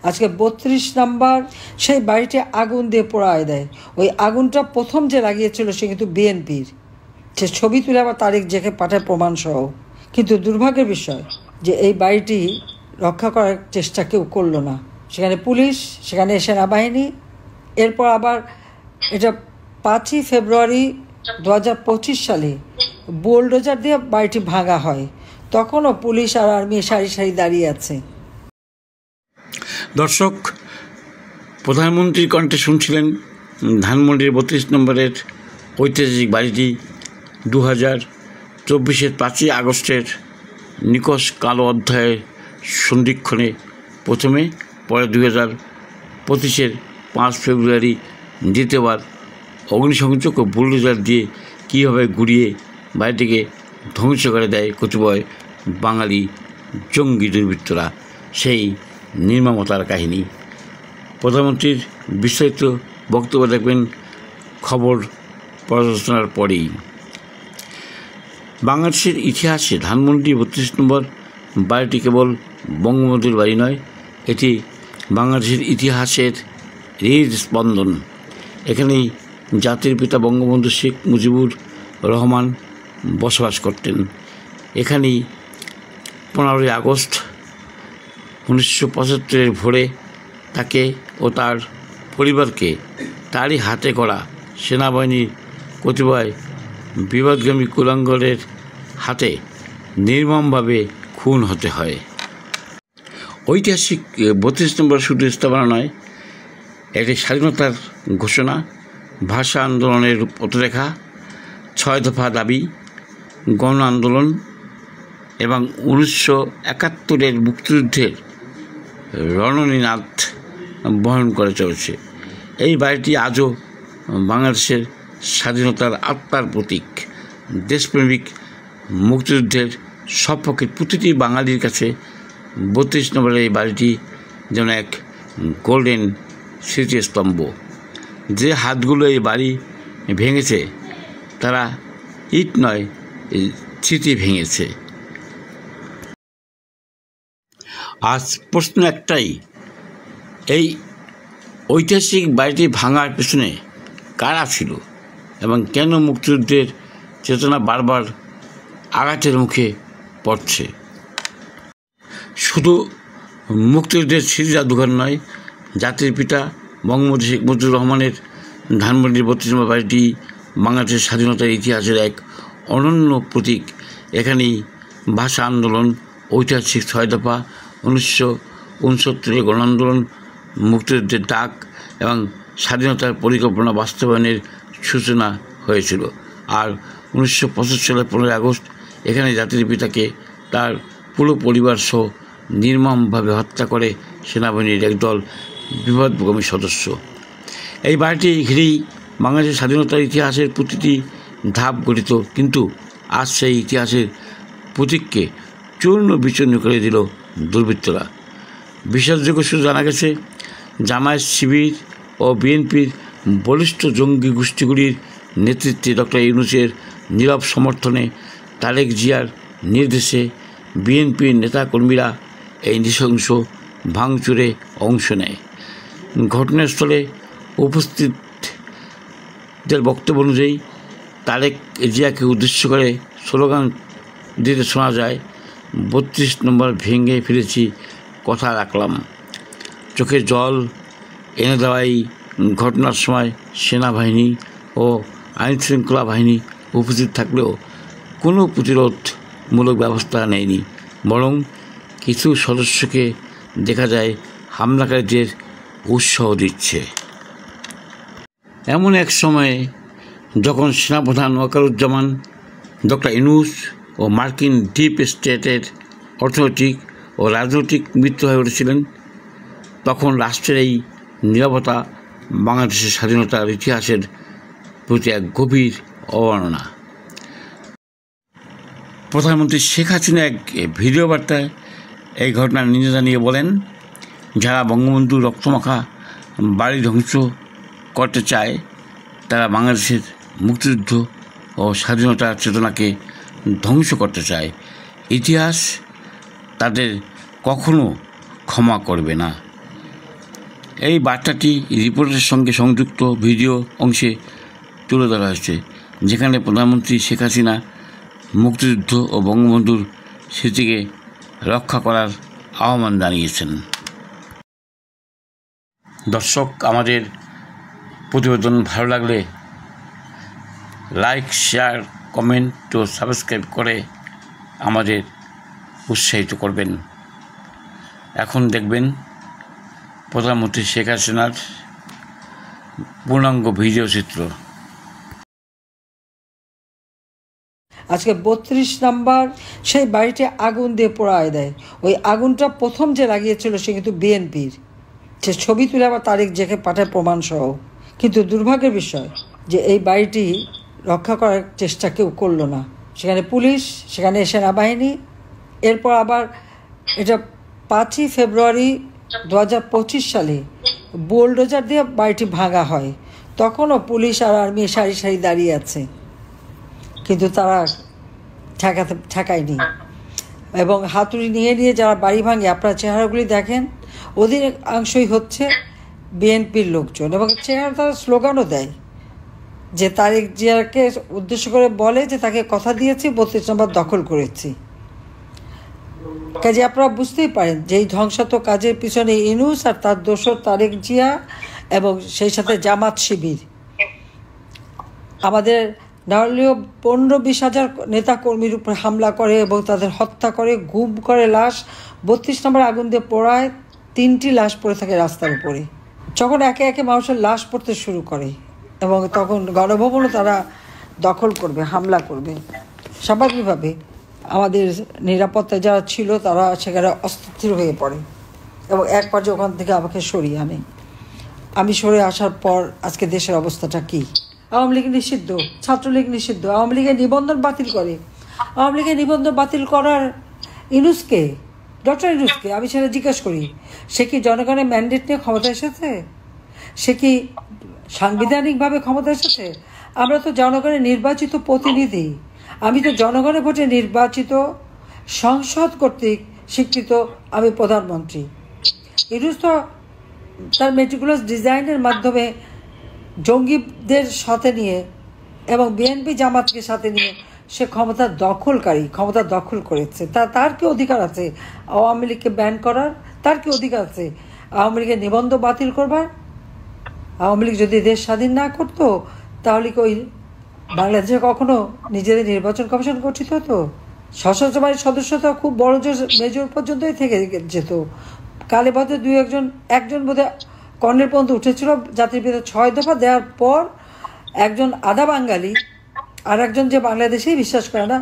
আজকে 32 নম্বর সেই বাড়িটি আগুন দিয়ে পোড়ায় দেয়। ওই আগুনটা প্রথম যে লাগিয়েছিল সে কিন্তু বিএনপির, সে ছবি তুলে আবার তারিখ জেকে পাঠায় প্রমাণসহ। কিন্তু দুর্ভাগ্যের বিষয় যে এই বাড়িটি রক্ষা করার চেষ্টা কেউ করলো না। সেখানে পুলিশ, সেখানে সেনাবাহিনী। এরপর আবার এটা 5ই ফেব্রুয়ারি 2025 সালে বুলডোজার দিয়ে বাড়িটি ভাঙা হয়। তখনও পুলিশ আর আর্মি সারি সারি দাঁড়িয়ে আছে। দর্শক, প্রধানমন্ত্রীর কণ্ঠে শুনছিলেন ধানমন্ডির 32 নম্বরের ঐতিহাসিক বাড়িটি 2024-এর 5ই আগস্টের নিকষ কালো অধ্যায়ের সন্ধিক্ষণে প্রথমে, পরে 2025-এর 5 ফেব্রুয়ারি দ্বিতীয়বার অগ্নিসংযোগ ও বুলডোজার দিয়ে কীভাবে গুড়িয়ে বাড়িটিকে ধ্বংস করে দেয় কতিপয় বাঙালি জঙ্গি দুর্বৃত্তরা, সেই নির্মমতার কাহিনী। প্রধানমন্ত্রীর বিস্তারিত বক্তব্য দেখবেন খবর পর্যালোচনার পরেই। বাংলাদেশের ইতিহাসে ধানমন্ডি 32 নম্বর বাড়িটি কেবল বঙ্গবন্ধুর বাড়ি নয়, এটি বাংলাদেশের ইতিহাসের হৃদস্পন্দন। এখানেই জাতির পিতা বঙ্গবন্ধু শেখ মুজিবুর রহমান বসবাস করতেন। এখানেই 15ই আগস্ট 1975-এর ভোরে তাকে ও তার পরিবারকে তারই হাতে করা সেনাবাহিনীর কতিপয় বিবাদগামী কুলাঙ্গারের হাতে নির্মমভাবে খুন হতে হয়। ঐতিহাসিক 32 নম্বর শুধু স্থাপনা নয়, এটি স্বাধীনতার ঘোষণা, ভাষা আন্দোলনের রূপরেখা, 6 দফা দাবি, গণ আন্দোলন এবং 1971-এর মুক্তিযুদ্ধের রণনীনাদ বহন করে চলেছে। এই বাড়িটি আজও বাংলাদেশের স্বাধীনতার আত্মার প্রতীক। দেশপ্রেমিক মুক্তিযুদ্ধের সপক্ষে প্রতিটি বাঙালির কাছে 32 নম্বরের এই বাড়িটি যেন এক গোল্ডেন স্মৃতিস্তম্ভ। যে হাতগুলো এই বাড়ি ভেঙেছে তারা ইট নয়, স্মৃতি ভেঙেছে। আজ প্রশ্ন একটাই, এই ঐতিহাসিক বাড়িটি ভাঙার পেছনে কারা ছিল এবং কেন মুক্তিযুদ্ধের চেতনা বারবার আঘাতের মুখে পড়ছে? শুধু মুক্তিযুদ্ধের স্মৃতি জাদুঘর নয়, জাতির পিতা বঙ্গবন্ধু শেখ মুজিবুর রহমানের ধানমন্ডির 32 নম্বর বাড়িটি বাংলাদেশের স্বাধীনতার ইতিহাসের এক অনন্য প্রতীক। এখানেই ভাষা আন্দোলন, ঐতিহাসিক 6 দফা, 1969-এর গণ আন্দোলন, মুক্তিযুদ্ধের ডাক এবং স্বাধীনতার পরিকল্পনা বাস্তবায়নের সূচনা হয়েছিল। আর 1975 সালের 15ই আগস্ট এখানে জাতির পিতাকে তার পুরো পরিবার সহ নির্মমভাবে হত্যা করে সেনাবাহিনীর একদল বিপদগামী সদস্য। এই বাড়িটি ঘিরেই বাংলাদেশের স্বাধীনতার ইতিহাসের প্রতিটি ধাপ গঠিত, কিন্তু আজ সেই ইতিহাসের প্রতীককে চূর্ণ বিচূর্ণ করে দিল দুর্বৃত্তরা। বিশ্বাসযোগ্য সূত্রে জানা গেছে, জামায়াত, শিবির ও বিএনপির বলিষ্ঠ জঙ্গি গোষ্ঠীগুলির নেতৃত্বে ডক্টর ইউনূসের নীরব সমর্থনে তারেক জিয়ার নির্দেশে বিএনপির নেতাকর্মীরা এই নৃশংস ভাঙচুরে অংশ নেয়। ঘটনাস্থলে উপস্থিতদের বক্তব্য অনুযায়ী তারেক জিয়াকে উদ্দেশ্য করে স্লোগান দিতে শোনা যায়, 32 নম্বর ভেঙে ফেলেছি, কথা রাখলাম। চোখে জল এনে দেওয়াই ঘটনার সময় সেনাবাহিনী ও আইনশৃঙ্খলা বাহিনী উপস্থিত থাকলেও কোনো প্রতিরোধমূলক ব্যবস্থা নেয়নি, বরং কিছু সদস্যকে দেখা যায় হামলাকারীদের উৎসাহ দিচ্ছে। এমন এক সময়ে যখন সেনাপ্রধান ওয়াকারুজ্জামান, ডক্টর ইউনূস ও মার্কিন ডিপ স্টেটের অর্থনৈতিক ও রাজনৈতিক মিত্র হয়ে উঠেছিলেন, তখন রাষ্ট্রের এই নীরবতা বাংলাদেশের স্বাধীনতার ইতিহাসের প্রতি এক গভীর অবমাননা। প্রধানমন্ত্রী শেখ হাসিনা এক ভিডিও বার্তায় এই ঘটনার নিন্দা জানিয়ে বলেন, যারা বঙ্গবন্ধুর রক্তমাখা বাড়ি ধ্বংস করতে চায় তারা বাংলাদেশের মুক্তিযুদ্ধ ও স্বাধীনতার চেতনাকে ধ্বংস করতে চায়। ইতিহাস তাদের কখনো ক্ষমা করবে না। এই বার্তাটি রিপোর্টের সঙ্গে সংযুক্ত ভিডিও অংশে তুলে ধরা হয়েছে, যেখানে প্রধানমন্ত্রী শেখ হাসিনা মুক্তিযুদ্ধ ও বঙ্গবন্ধুর স্মৃতিকে রক্ষা করার আহ্বান জানিয়েছেন। দর্শক, আমাদের প্রতিবেদন ভালো লাগলে লাইক, শেয়ার, কমেন্ট ও সাবস্ক্রাইব করে আমাদের উৎসাহিত করবেন। এখন দেখবেন প্রধানমন্ত্রী শেখ হাসিনার পূর্ণাঙ্গ ভিডিও চিত্র। আজকে 32 নম্বর সেই বাড়িতে আগুন দিয়ে পোড়ায় দেয়। ওই আগুনটা প্রথম যে লাগিয়েছিল সে কিন্তু বিএনপির। সে ছবি তুলে আবার তারিখ জেকে পাঠায় প্রমাণসহ। কিন্তু দুর্ভাগ্যের বিষয় যে এই বাড়িটি রক্ষা করার চেষ্টা কেউ করলো না। সেখানে পুলিশ, সেখানে সেনাবাহিনী। এরপর আবার এটা 5ই ফেব্রুয়ারি 2025 সালে বুলডোজার দিয়ে বাড়িটি ভাঙা হয়। তখনও পুলিশ আর আর্মি সারি সারি দাঁড়িয়ে আছে, কিন্তু তারা ঠেকায়নি। এবং হাতুড়ি নিয়ে নিয়ে যারা বাড়ি ভাঙে, আপনারা চেহারাগুলি দেখেন, অধিকাংশই হচ্ছে বিএনপির লোকজন। এবং চেহারা তারা স্লোগানও দেয় যে তারেক জিয়াকে উদ্দেশ্য করে বলে যে তাকে কথা দিয়েছি, 32 নম্বর দখল করেছি। কাজে আপনারা বুঝতেই পারেন যে এই ধ্বংসাত্মক কাজের পিছনে ইউনূস আর তার দোসর তারেক জিয়া এবং সেই সাথে জামাত শিবির আমাদের না হলেও 15-20 হাজার নেতাকর্মীর উপর হামলা করে এবং তাদের হত্যা করে, গুম করে, লাশ 32 নম্বর আগুন দিয়ে পোড়ায়। 3টি লাশ পড়ে থাকে রাস্তার উপরে। যখন একে একে মানুষের লাশ পড়তে শুরু করে এবং তখন গণভবনও তারা দখল করবে, হামলা করবে। স্বাভাবিকভাবে আমাদের নিরাপত্তায় যারা ছিল তারা সেখানে অস্থির হয়ে পড়ে এবং এক পর্যায়ে ওখান থেকে আমাকে সরিয়ে আনে। আমি সরে আসার পর আজকে দেশের অবস্থাটা কী? আওয়ামী লীগ নিষিদ্ধ, ছাত্রলীগ নিষিদ্ধ, আওয়ামী লীগের নিবন্ধন বাতিল করে। আওয়ামী লীগের নিবন্ধন বাতিল করার ইউনূসকে, ডক্টর ইউনূসকে আমি সেটা জিজ্ঞেস করি, সে কি জনগণের ম্যান্ডেট নিয়ে ক্ষমতা এসেছে? সে কি সাংবিধানিকভাবে ক্ষমতা এসেছে? আমরা তো জনগণের নির্বাচিত প্রতিনিধি। আমি তো জনগণের ভোটে নির্বাচিত, সংসদ কর্তৃক স্বীকৃত আমি প্রধানমন্ত্রী। ইউনূস তো তার মেটিকুলাস ডিজাইনের মাধ্যমে জঙ্গিদের সাথে নিয়ে এবং বিএনপি জামাতকে সাথে নিয়ে সে ক্ষমতা দখল করেছে। তার কি অধিকার আছে আওয়ামী লীগকে ব্যান করার? তার কি অধিকার আছে আওয়ামী লীগের নিবন্ধন বাতিল করবার? আওয়ামী লীগ যদি দেশ স্বাধীন না করতো তাহলে কি ওই বাংলাদেশে কখনো নিজেদের নির্বাচন কমিশন গঠিত হতো? সশস্ত্র বাহিনীর সদস্যতা খুব বড় মেজর পর্যন্তই থেকে যেত। কালে বাদে একজন বোধহয় কর্নেল পর্যন্ত উঠেছিল। জাতির পিতা 6 দফা দেওয়ার পর একজন আধা বাঙালি আর একজন যে বাংলাদেশেই বিশ্বাস করে না,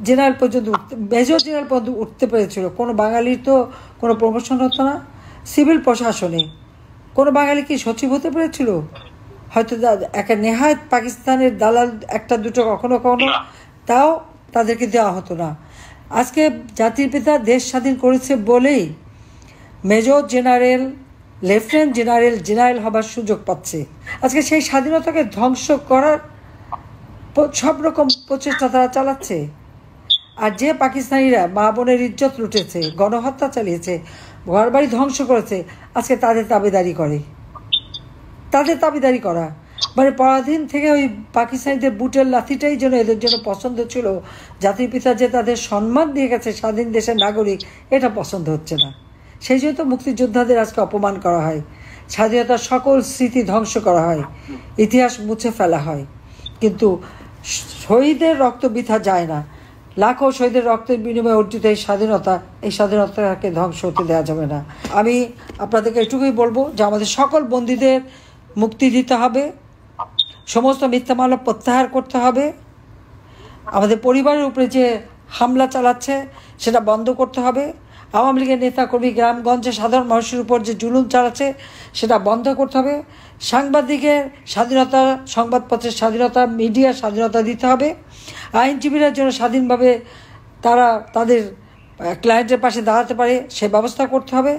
জেনারেল পর্যন্ত মেজর জেনারেল পর্যন্ত উঠতে পেরেছিল। কোনো বাঙালির তো কোনো প্রমোশন হতো না। সিভিল প্রশাসনে কোনো বাঙালি কি সচিব হতে পেরেছিল? হয়তো একটা নেহায়েত পাকিস্তানের দালাল একটা দুটো কখনো তাও তাদেরকে দেওয়া হতো না। আজকে জাতির পিতা দেশ স্বাধীন করেছে বলেই মেজর জেনারেল, লেফটেন্যান্ট জেনারেল হবার সুযোগ পাচ্ছে। আজকে সেই স্বাধীনতাকে ধ্বংস করার সব রকম প্রচেষ্টা তারা চালাচ্ছে। আর যে পাকিস্তানিরা মা বোনের ইজ্জত লুটেছে, গণহত্যা চালিয়েছে, ঘরবাড়ি ধ্বংস করেছে, আজকে তাদের দাবিদারি করা মানে পরাধীন থেকে ওই পাকিস্তানিদের বুটের লাথিটাই যেন এদের জন্য পছন্দ ছিল। জাতির পিতা যে তাদের সম্মান দিয়ে গেছে স্বাধীন দেশের নাগরিক, এটা পছন্দ হচ্ছে না। সেই জন্য তো মুক্তিযোদ্ধাদের আজকে অপমান করা হয়, স্বাধীনতার সকল স্মৃতি ধ্বংস করা হয়, ইতিহাস মুছে ফেলা হয়। কিন্তু শহীদের রক্ত বৃথা যায় না। লাখো শহীদের রক্তের বিনিময়ে অর্জিত এই স্বাধীনতাকে ধ্বংস হতে দেওয়া যাবে না। আমি আপনাদেরকে এটুকুই বলবো যে আমাদের সকল বন্দীদের মুক্তি দিতে হবে, সমস্ত মিথ্যা মামলা প্রত্যাহার করতে হবে, আমাদের পরিবারের উপরে যে হামলা চালাচ্ছে সেটা বন্ধ করতে হবে, আওয়ামী লীগের নেতাকর্মী গ্রামগঞ্জে সাধারণ মানুষের উপর যে জুলুম চালাচ্ছে সেটা বন্ধ করতে হবে, সাংবাদিকের স্বাধীনতা, সংবাদপত্রের স্বাধীনতা, মিডিয়ার স্বাধীনতা দিতে হবে, আইনজীবীরা যেন স্বাধীনভাবে তারা তাদের ক্লায়েন্টের পাশে দাঁড়াতে পারে সে ব্যবস্থা করতে হবে।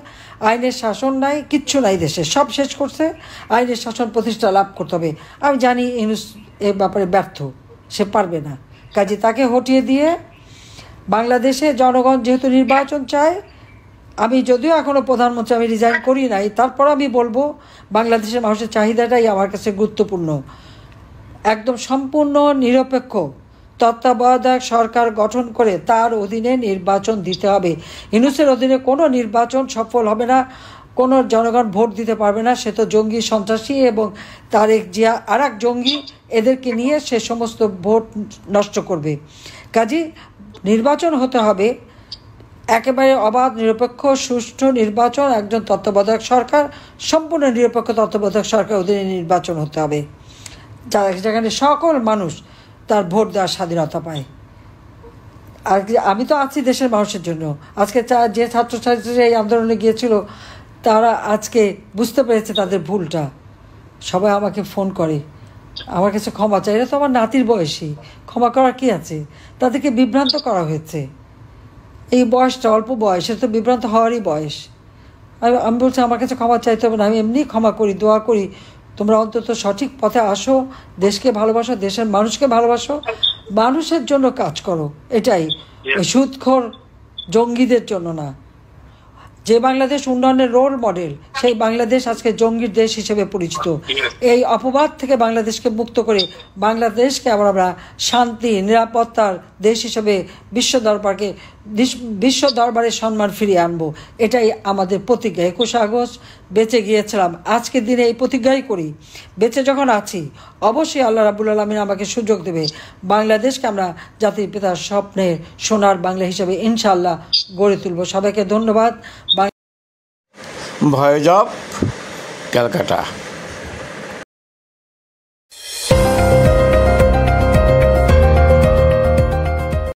আইনের শাসন নাই, কিচ্ছু নাই দেশে, সব শেষ করছে। আইনের শাসন প্রতিষ্ঠা লাভ করতে হবে। আমি জানি ইউনূস এ ব্যাপারে ব্যর্থ, সে পারবে না। কাজে তাকে হটিয়ে দিয়ে বাংলাদেশে জনগণ যেহেতু নির্বাচন চায়, আমি যদিও এখনও প্রধানমন্ত্রী, আমি রিজাইন করি নাই, তারপর আমি বলবো বাংলাদেশের মানুষের চাহিদাটাই আমার কাছে গুরুত্বপূর্ণ। একদম সম্পূর্ণ নিরপেক্ষ তত্ত্বাবধায়ক সরকার গঠন করে তার অধীনে নির্বাচন দিতে হবে। ইউনূসের অধীনে কোনো নির্বাচন সফল হবে না, কোনো জনগণ ভোট দিতে পারবে না। সে তো জঙ্গি, সন্ত্রাসী এবং তারেক জিয়া আর এক জঙ্গি, এদেরকে নিয়ে সে সমস্ত ভোট নষ্ট করবে। কাজেই নির্বাচন হতে হবে একেবারে অবাধ, নিরপেক্ষ, সুষ্ঠু নির্বাচন, একজন তত্ত্বাবধায়ক সরকার, সম্পূর্ণ নিরপেক্ষ তত্ত্বাবধায়ক সরকার অধীনে নির্বাচন হতে হবে, যেখানে সকল মানুষ তার ভোট দেওয়ার স্বাধীনতা পায়। আর আমি তো আছি দেশের মানুষের জন্য। আজকে যে ছাত্রছাত্রীরা এই আন্দোলনে গিয়েছিল, তারা আজকে বুঝতে পেরেছে তাদের ভুলটা। সবাই আমাকে ফোন করে, আমার কাছে ক্ষমা চাই। এরা তো আমার নাতির বয়সী, ক্ষমা করার কি আছে? তাদেরকে বিভ্রান্ত করা হয়েছে। এই বয়সটা অল্প বয়স, এটা তো বিভ্রান্ত হওয়ারই বয়স। আমি বলছি আমার কাছে ক্ষমা চাইতে হবে না, আমি এমনি ক্ষমা করি, দোয়া করি তোমরা অন্তত সঠিক পথে আসো, দেশকে ভালোবাসো, দেশের মানুষকে ভালোবাসো, মানুষের জন্য কাজ করো। এটাই, ওই সুদখোর জঙ্গিদের জন্য না। যে বাংলাদেশ উন্নয়নের রোল মডেল, সেই বাংলাদেশ আজকে জঙ্গির দেশ হিসেবে পরিচিত। এই অপবাদ থেকে বাংলাদেশকে মুক্ত করে বাংলাদেশকে আবার আমরা শান্তি, নিরাপত্তার দেশ হিসেবে বিশ্ব দরবারে সম্মান ফিরিয়ে আনবো। এটাই আমাদের প্রতিজ্ঞা। 21 আগস্ট বেঁচে গিয়েছিলাম, আজকের দিনে এই প্রতিজ্ঞাই করি। বেঁচে যখন আছি, অবশ্যই আল্লাহ রাব্বুল আলামিন আমাকে সুযোগ দেবে, বাংলাদেশকে আমরা জাতির পিতার স্বপ্নের সোনার বাংলা হিসেবে ইনশাআল্লাহ গড়ে তুলব। সবাইকে ধন্যবাদ। Voice of Calcutta.